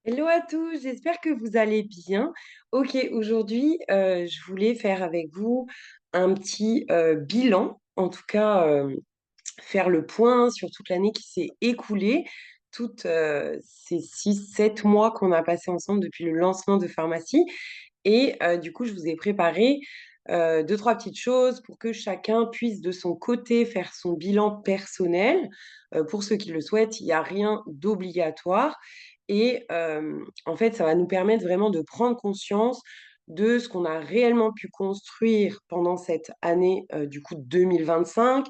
Hello à tous, j'espère que vous allez bien. OK, aujourd'hui, je voulais faire avec vous un petit, bilan, en tout cas, faire le point sur toute l'année qui s'est écoulée, toutes, ces 6-7 mois qu'on a passés ensemble depuis le lancement de Pharmacie et du coup, je vous ai préparé, 2-3 petites choses pour que chacun puisse de son côté faire son bilan personnel. Pour ceux qui le souhaitent, il y a rien d'obligatoire et en fait, ça va nous permettre vraiment de prendre conscience de ce qu'on a réellement pu construire pendant cette année, du coup 2025.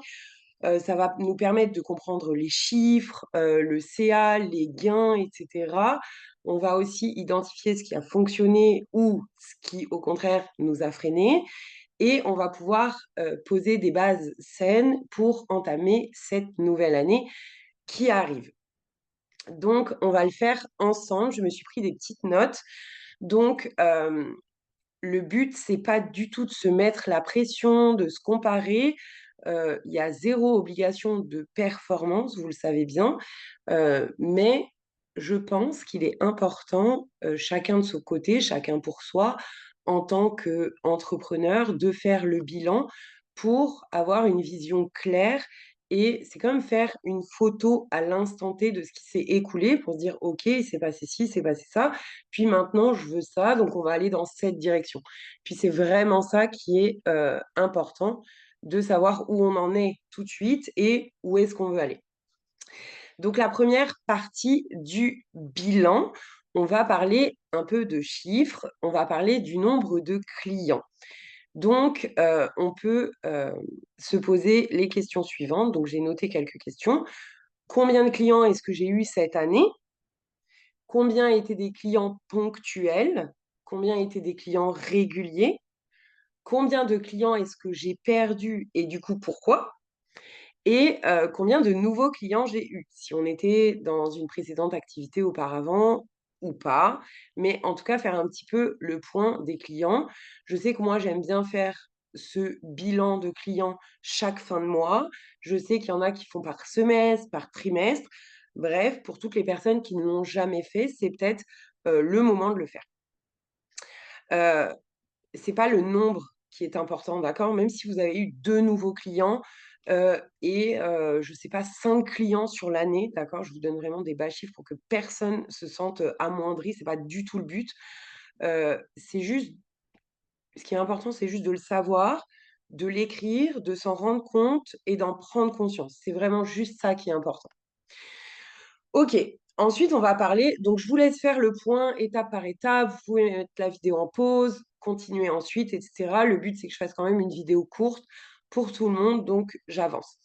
Ça va nous permettre de comprendre les chiffres, le CA, les gains et cetera. On va aussi identifier ce qui a fonctionné ou ce qui, au contraire, nous a freinés et on va pouvoir, poser des bases saines pour entamer cette nouvelle année qui arrive. Donc on va le faire ensemble. Je me suis pris des petites notes. Donc le but, c'est pas du tout de se mettre la pression, de se comparer. Il y a zéro obligation de performance, vous le savez bien. Mais je pense qu'il est important, chacun de son côté, chacun pour soi, en tant qu'entrepreneur, de faire le bilan pour avoir une vision claire et c'est comme faire une photo à l'instant T de ce qui s'est écoulé pour se dire: «OK, il s'est passé ci, il s'est passé ça, puis maintenant je veux ça, donc on va aller dans cette direction». Puis c'est vraiment ça qui est, important, de savoir où on en est tout de suite et où est-ce qu'on veut aller. Donc la première partie du bilan, on va parler un peu de chiffres, on va parler du nombre de clients. Donc on peut, se poser les questions suivantes. Donc j'ai noté quelques questions. Combien de clients est-ce que j'ai eu cette année? Combien étaient des clients ponctuels? Combien étaient des clients réguliers? Combien de clients est-ce que j'ai perdu et du coup pourquoi? Et combien de nouveaux clients j'ai eu? Si on était dans une précédente activité auparavant ou pas, mais en tout cas faire un petit peu le point des clients. Je sais que moi j'aime bien faire ce bilan de clients chaque fin de mois. Je sais qu'il y en a qui font par semestre, par trimestre. Bref, pour toutes les personnes qui ne l'ont jamais fait, c'est peut-être, le moment de le faire. Heu, c'est pas le nombre qui est important, d'accord? Même si vous avez eu 2 nouveaux clients, et je sais pas 5 clients sur l'année, d'accord? Je vous donne vraiment des bas chiffres pour que personne se sente, amoindri, c'est pas du tout le but. C'est juste ce qui est important, c'est juste de le savoir, de l'écrire, de s'en rendre compte et d'en prendre conscience. C'est vraiment juste ça qui est important. OK. Ensuite, on va parler donc je vous laisse faire le point étape par étape. Vous pouvez mettre la vidéo en pause, continuer ensuite et cetera. Le but, c'est que je fasse quand même une vidéo courte pour tout le monde, donc j'avance.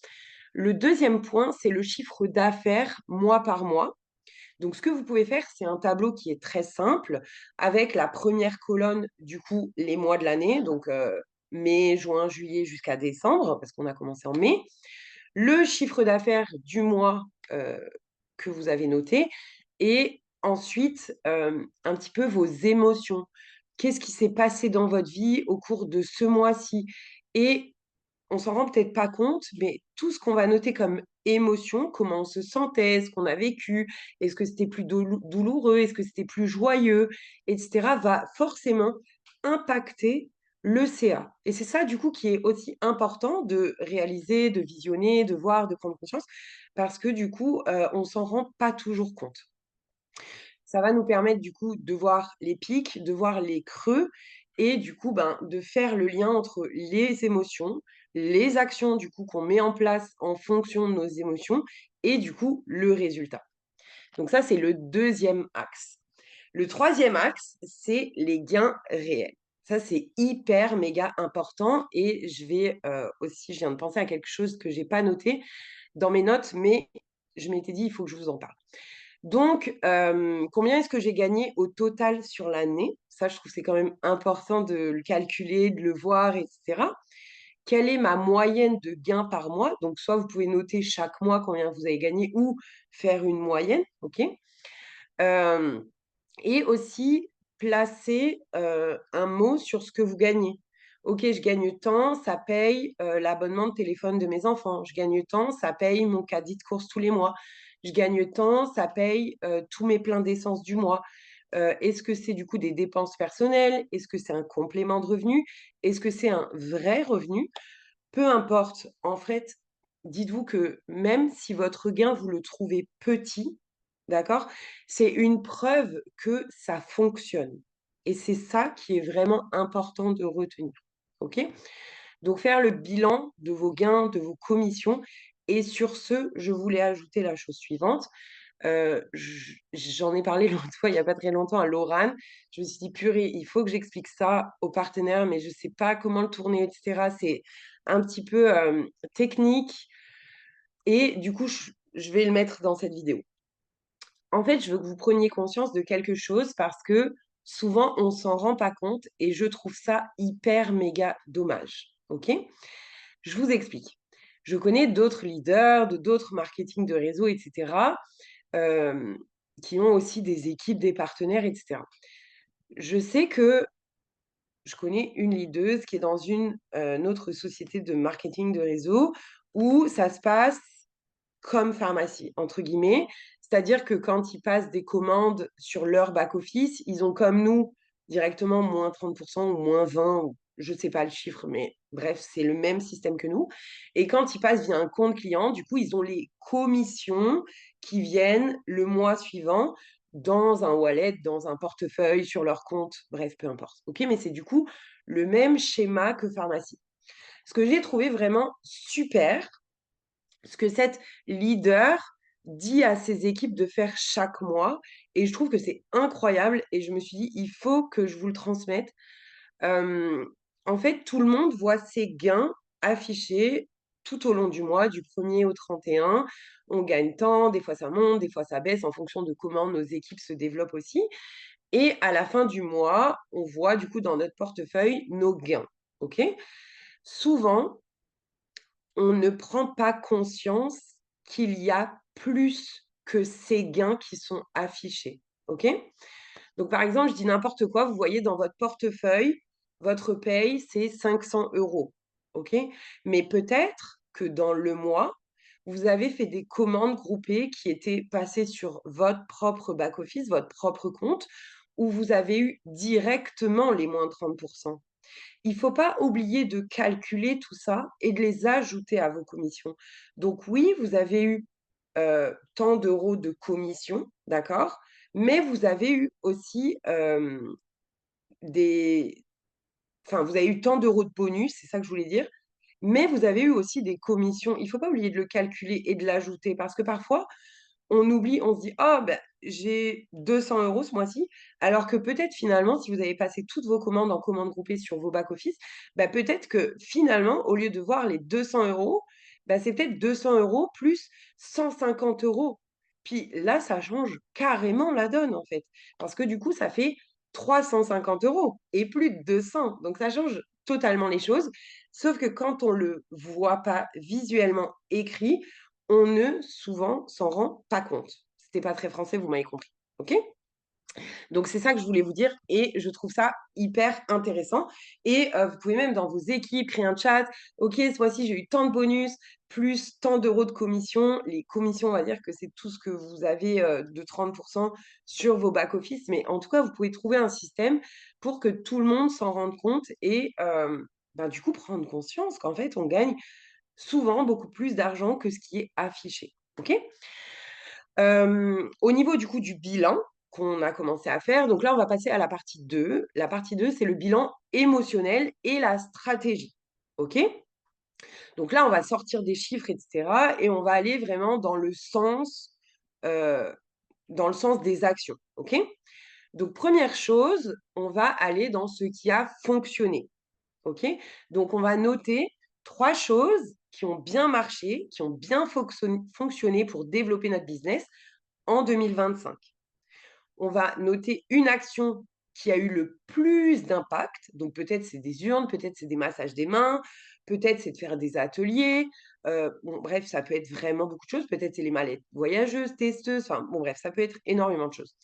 Le deuxième point, c'est le chiffre d'affaires mois par mois. Donc ce que vous pouvez faire, c'est un tableau qui est très simple avec la première colonne, du coup, les mois de l'année, donc mai, juin, juillet jusqu'à décembre, parce qu'on a commencé en mai. Le chiffre d'affaires du mois, que vous avez noté et ensuite, un petit peu vos émotions. Qu'est-ce qui s'est passé dans votre vie au cours de ce mois-ci? Et on s'en rend peut-être pas compte, mais tout ce qu'on va noter comme émotion, comment on se sentait, ce qu'on a vécu, est-ce que c'était plus douloureux, est-ce que c'était plus joyeux et cetera, va forcément impacter le CA et c'est ça, du coup, qui est aussi important de réaliser, de visionner, de voir, de prendre conscience parce que, du coup, on s'en rend pas toujours compte. Ça va nous permettre, du coup, de voir les pics, de voir les creux et du coup, ben, de faire le lien entre les émotions, les actions, du coup, qu'on met en place en fonction de nos émotions et du coup, le résultat. Donc ça, c'est le deuxième axe. Le troisième axe, c'est les gains réels. Ça, c'est hyper méga important et je vais, aussi je viens de penser à quelque chose que j'ai pas noté dans mes notes, mais je m'étais dit: «Il faut que je vous en parle». Donc, combien est-ce que j'ai gagné au total sur l'année? Ça, je trouve que c'est quand même important de le calculer, de le voir et cetera. Quelle est ma moyenne de gains par mois? Donc soit vous pouvez noter chaque mois combien vous avez gagné ou faire une moyenne, OK? Hem et aussi placer, un mot sur ce que vous gagnez. OK, je gagne tant, ça paye, l'abonnement de téléphone de mes enfants. Je gagne tant, ça paye mon caddie de courses tous les mois. je gagne tant, ça paye, tous mes pleins d'essence du mois. Est-ce que c'est du coup des dépenses personnelles? Est-ce que c'est un complément de revenu? Est-ce que c'est un vrai revenu? Peu importe, en fait, dites-vous que même si votre gain, vous le trouvez petit, d'accord? C'est une preuve que ça fonctionne et c'est ça qui est vraiment important de retenir, OK? Donc faire le bilan de vos gains, de vos commissions et sur ce, je voulais ajouter la chose suivante. J'en ai parlé l'autre fois, il y a pas très longtemps à Lorane. Je me suis dit: «Purée, il faut que j'explique ça aux partenaires, mais je sais pas comment le tourner et cetera». C'est un petit peu, technique et du coup, je vais le mettre dans cette vidéo. En fait, je veux que vous preniez conscience de quelque chose parce que souvent, on s'en rend pas compte et je trouve ça hyper méga dommage, OK? Je vous explique. Je connais d'autres leaders de d'autres marketing de réseau et cetera, hem, qui ont aussi des équipes, des partenaires et cetera. Je sais que je connais une leaduse qui est dans une autre société de marketing de réseau où ça se passe comme «pharmacie» entre guillemets. C'est-à-dire que quand ils passent des commandes sur leur back office, ils ont comme nous directement moins 30 ou moins 20 ou je sais pas le chiffre, mais bref, c'est le même système que nous et quand ils passent via un compte client, du coup, ils ont les commissions qui viennent le mois suivant dans un wallet, dans un portefeuille, sur leur compte, bref, peu importe. OK? Mais c'est du coup le même schéma que pharmacie. Ce que j'ai trouvé vraiment super, ce que cette leader dit à ses équipes de faire chaque mois et je trouve que c'est incroyable et je me suis dit: «Il faut que je vous le transmette». Hem, En fait, tout le monde voit ses gains affichés tout au long du mois, du 1er au 31. On gagne tant, des fois ça monte, des fois ça baisse en fonction de comment nos équipes se développent aussi et à la fin du mois, on voit du coup dans notre portefeuille nos gains, OK? Souvent, on ne prend pas conscience qu'il y a plus que ces gains qui sont affichés, OK? Donc par exemple, je dis n'importe quoi, vous voyez dans votre portefeuille, votre paye, c'est 500 €, OK? Mais peut-être que dans le mois, vous avez fait des commandes groupées qui étaient passées sur votre propre back office, votre propre compte, où vous avez eu directement les moins 30. Il faut pas oublier de calculer tout ça et de les ajouter à vos commissions. Donc oui, vous avez eu, tant d'euros de commission, d'accord? Mais vous avez eu aussi, des enfin, vous avez eu tant d'euros de bonus, c'est ça que je voulais dire, mais vous avez eu aussi des commissions. Il faut pas oublier de le calculer et de l'ajouter parce que parfois, on oublie, on se dit: «Oh ben j'ai 200 € ce mois-ci», alors que peut-être finalement, si vous avez passé toutes vos commandes en commandes groupées sur vos back office, bah, peut-être que finalement, au lieu de voir les 200 €, bah, c'est peut-être 200 € plus 150 €. Puis là, ça change carrément la donne, en fait, parce que du coup, ça fait 350 € et plus de 200, donc ça change totalement les choses. Sauf que quand on le voit pas visuellement écrit, on ne souvent s'en rend pas compte. C'était pas très français, vous m'avez compris. OK? Donc c'est ça que je voulais vous dire et je trouve ça hyper intéressant et vous pouvez même dans vos équipes créer un chat: «OK, ce mois-ci, j'ai eu tant de bonus, plus tant d'euros de commission». Les commissions, on va dire que c'est tout ce que vous avez, de 30 sur vos back office, mais en tout cas, vous pouvez trouver un système pour que tout le monde s'en rende compte et ben, du coup, prendre conscience qu'en fait, on gagne souvent beaucoup plus d'argent que ce qui est affiché. OK? Au niveau du coup du bilan qu'on a commencé à faire, donc là, on va passer à la partie 2. La partie 2, c'est le bilan émotionnel et la stratégie. OK? Donc là, on va sortir des chiffres et cetera et on va aller vraiment heu, dans le sens des actions. OK? Donc première chose, on va aller dans ce qui a fonctionné. OK? Donc on va noter 3 choses qui ont bien marché, qui ont bien fonctionné pour développer notre business en 2025. On va noter une action qui a eu le plus d'impact, donc peut-être c'est des urnes, peut-être c'est des massages des mains, peut-être c'est de faire des ateliers, bon bref, ça peut être vraiment beaucoup de choses, peut-être c'est les mallettes voyageuses, testeuses, enfin bon bref, ça peut être énormément de choses.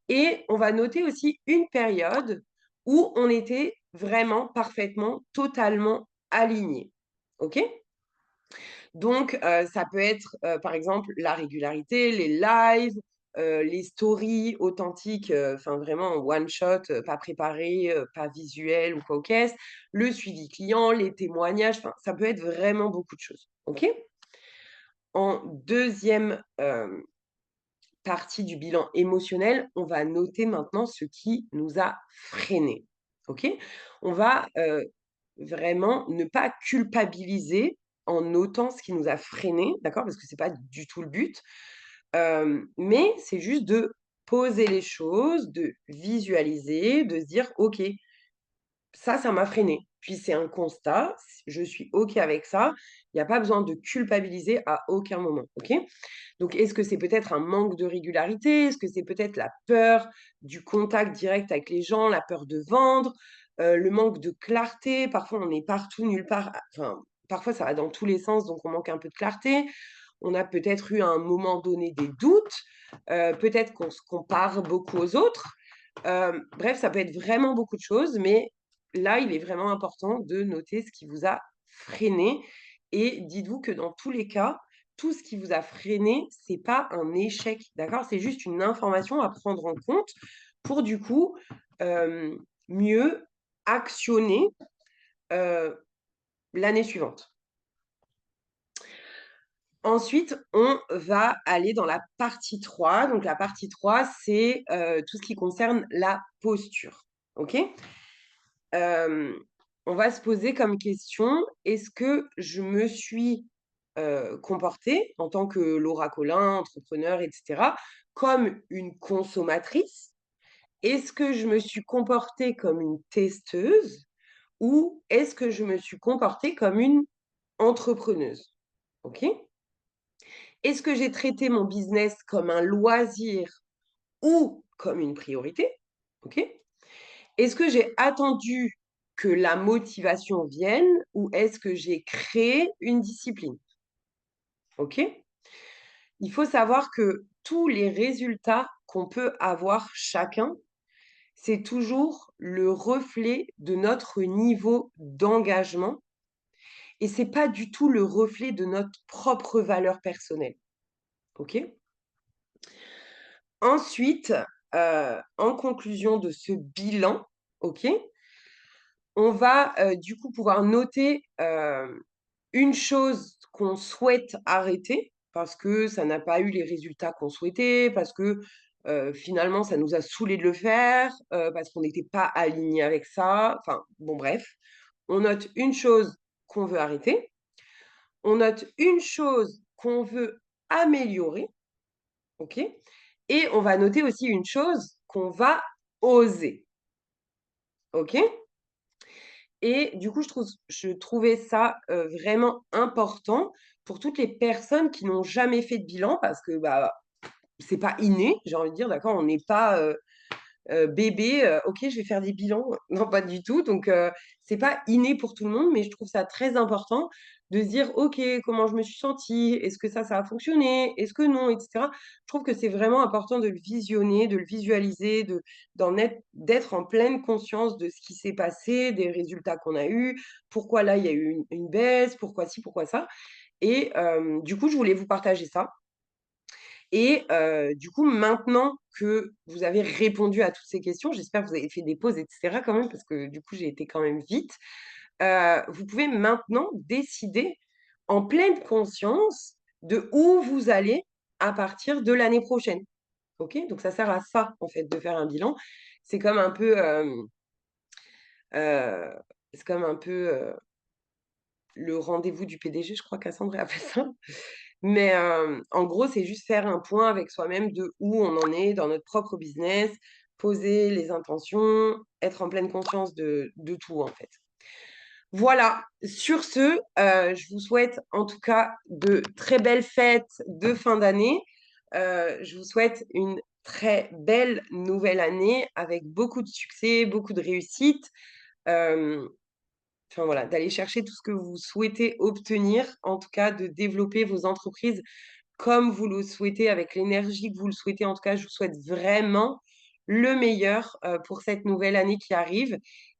Et on va noter aussi une période où on était vraiment parfaitement, totalement alignés. OK? Donc, ça peut être, par exemple, la régularité, les lives, les stories authentiques, enfin vraiment en one shot, pas préparé, pas visuel ou quoi aux caisses, le suivi client, les témoignages, enfin ça peut être vraiment beaucoup de choses. OK? En deuxième partie du bilan émotionnel, on va noter maintenant ce qui nous a freinés. OK? On va, vraiment ne pas culpabiliser en notant ce qui nous a freinés, d'accord? Parce que c'est pas du tout le but. Mais c'est juste de poser les choses, de visualiser, de se dire: «OK, ça m'a freiné». Puis c'est un constat, je suis OK avec ça, il y a pas besoin de culpabiliser à aucun moment, OK? Donc est-ce que c'est peut-être un manque de régularité? Est-ce que c'est peut-être la peur du contact direct avec les gens, la peur de vendre, le manque de clarté? Parfois on est partout, nulle part, enfin, parfois ça va dans tous les sens, donc on manque un peu de clarté. On a peut-être eu à un moment donné des doutes, peut-être qu'on se compare beaucoup aux autres. Bref, ça peut être vraiment beaucoup de choses, mais là, il est vraiment important de noter ce qui vous a freiné et dites-vous que dans tous les cas, tout ce qui vous a freiné, c'est pas un échec, d'accord? C'est juste une information à prendre en compte pour du coup, mieux actionner, heu, l'année suivante. Ensuite, on va aller dans la partie 3. Donc la partie 3, c'est, tout ce qui concerne la posture. OK? Hem, on va se poser comme question: «Est-ce que je me suis, comportée en tant que Laura Collin, entrepreneur et cetera, comme une consommatrice? Est-ce que je me suis comportée comme une testeuse ou est-ce que je me suis comportée comme une entrepreneuse?» OK? Est-ce que j'ai traité mon business comme un loisir ou comme une priorité? OK? Est-ce que j'ai attendu que la motivation vienne ou est-ce que j'ai créé une discipline? OK? Il faut savoir que tous les résultats qu'on peut avoir chacun, c'est toujours le reflet de notre niveau d'engagement et c'est pas du tout le reflet de notre propre valeur personnelle. OK? Ensuite, en conclusion de ce bilan, OK, on va, du coup pouvoir noter, une chose qu'on souhaite arrêter parce que ça n'a pas eu les résultats qu'on souhaitait, parce que, finalement ça nous a saoulés de le faire, parce qu'on n'était pas alignés avec ça, enfin bon bref. On note une chose qu'on veut arrêter, on note une chose qu'on veut améliorer, OK? Et on va noter aussi une chose qu'on va oser, OK? Et du coup, je trouvais ça, vraiment important pour toutes les personnes qui n'ont jamais fait de bilan parce que, bah, c'est pas inné, j'ai envie de dire, d'accord? On n'est pas, bébé, «OK, je vais faire des bilans». Non, pas du tout, donc c'est pas inné pour tout le monde, mais je trouve ça très important de se dire: «OK, comment je me suis sentie? Est-ce que ça a fonctionné? Est-ce que non?» et cetera. Je trouve que c'est vraiment important de le visionner, de le visualiser, d'être en pleine conscience de ce qui s'est passé, des résultats qu'on a eus, pourquoi là il y a eu une baisse, pourquoi ci, pourquoi ça et du coup, je voulais vous partager ça. Et du coup, maintenant que vous avez répondu à toutes ces questions, j'espère que vous avez fait des pauses et cetera quand même, parce que du coup, j'ai été quand même vite. Vous pouvez maintenant décider en pleine conscience de où vous allez à partir de l'année prochaine. OK? Donc ça sert à ça, en fait, de faire un bilan. C'est comme un peu, heu, c'est comme un peu, le rendez-vous du PDG, je crois Cassandre appelle ça. Mais, en gros, c'est juste faire un point avec soi-même de où on en est dans notre propre business, poser les intentions, être en pleine conscience de tout, en fait. Voilà, sur ce, je vous souhaite en tout cas de très belles fêtes de fin d'année. Je vous souhaite une très belle nouvelle année avec beaucoup de succès, beaucoup de réussite. Hem Enfin voilà, d'aller chercher tout ce que vous souhaitez obtenir, en tout cas de développer vos entreprises comme vous le souhaitez, avec l'énergie que vous le souhaitez. En tout cas, je vous souhaite vraiment le meilleur, pour cette nouvelle année qui arrive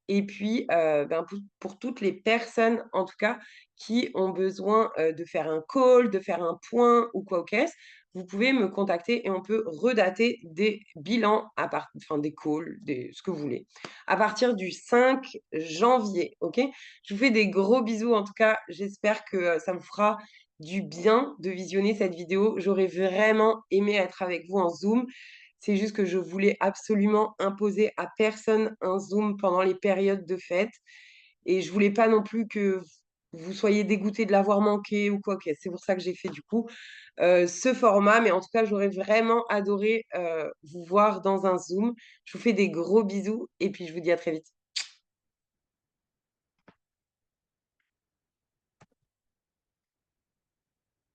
et puis, ben, pour toutes les personnes, en tout cas, qui ont besoin, de faire un call, de faire un point ou quoi au qu'est-ce, vous pouvez me contacter et on peut redater des bilans enfin des calls, des ce que vous voulez, à partir du 5 janvier, OK? Je vous fais des gros bisous en tout cas, j'espère que, ça vous fera du bien de visionner cette vidéo. J'aurais vraiment aimé être avec vous en Zoom. C'est juste que je voulais absolument imposer à personne un Zoom pendant les périodes de fête et je voulais pas non plus que vous soyez dégoûtés de l'avoir manqué ou quoi. OK, c'est pour ça que j'ai fait du coup, ce format, mais en tout cas, j'aurais vraiment adoré, vous voir dans un Zoom. Je vous fais des gros bisous et puis je vous dis à très vite.